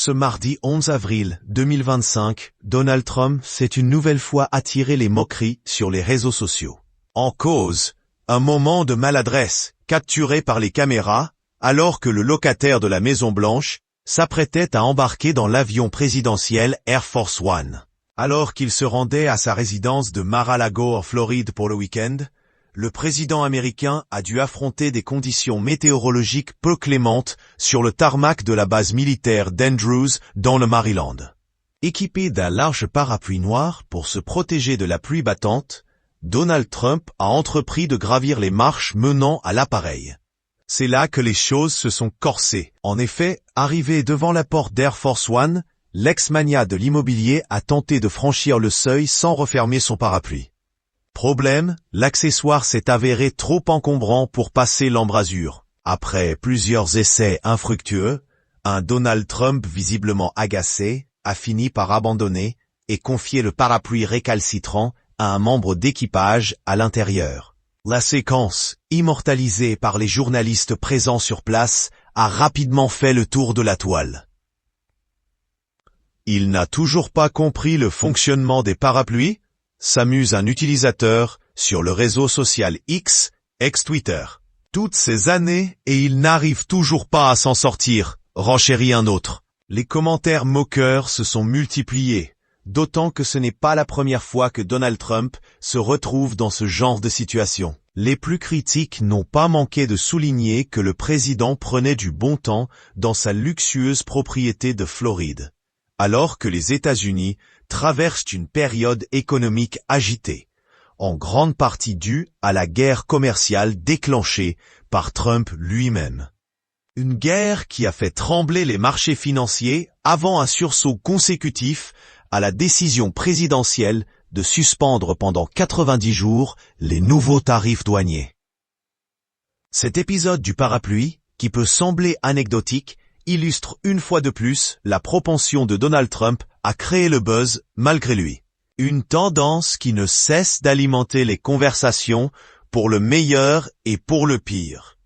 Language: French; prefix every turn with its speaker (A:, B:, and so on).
A: Ce mardi 11 avril 2025, Donald Trump s'est une nouvelle fois attiré les moqueries sur les réseaux sociaux. En cause, un moment de maladresse, capturé par les caméras, alors que le locataire de la Maison-Blanche s'apprêtait à embarquer dans l'avion présidentiel Air Force One. Alors qu'il se rendait à sa résidence de Mar-a-Lago en Floride pour le week-end, le président américain a dû affronter des conditions météorologiques peu clémentes sur le tarmac de la base militaire d'Andrews dans le Maryland. Équipé d'un large parapluie noir pour se protéger de la pluie battante, Donald Trump a entrepris de gravir les marches menant à l'appareil. C'est là que les choses se sont corsées. En effet, arrivé devant la porte d'Air Force One, l'ex-magnat de l'immobilier a tenté de franchir le seuil sans refermer son parapluie. Problème, l'accessoire s'est avéré trop encombrant pour passer l'embrasure. Après plusieurs essais infructueux, un Donald Trump visiblement agacé a fini par abandonner et confier le parapluie récalcitrant à un membre d'équipage à l'intérieur. La séquence, immortalisée par les journalistes présents sur place, a rapidement fait le tour de la toile. Il n'a toujours pas compris le fonctionnement des parapluies? S'amuse un utilisateur sur le réseau social X, ex-Twitter. Toutes ces années et il n'arrive toujours pas à s'en sortir, renchérit un autre. Les commentaires moqueurs se sont multipliés, d'autant que ce n'est pas la première fois que Donald Trump se retrouve dans ce genre de situation. Les plus critiques n'ont pas manqué de souligner que le président prenait du bon temps dans sa luxueuse propriété de Floride, alors que les États-Unis traversent une période économique agitée, en grande partie due à la guerre commerciale déclenchée par Trump lui-même. Une guerre qui a fait trembler les marchés financiers avant un sursaut consécutif à la décision présidentielle de suspendre pendant 90 jours les nouveaux tarifs douaniers. Cet épisode du parapluie, qui peut sembler anecdotique, illustre une fois de plus la propension de Donald Trump à créer le buzz malgré lui. Une tendance qui ne cesse d'alimenter les conversations pour le meilleur et pour le pire.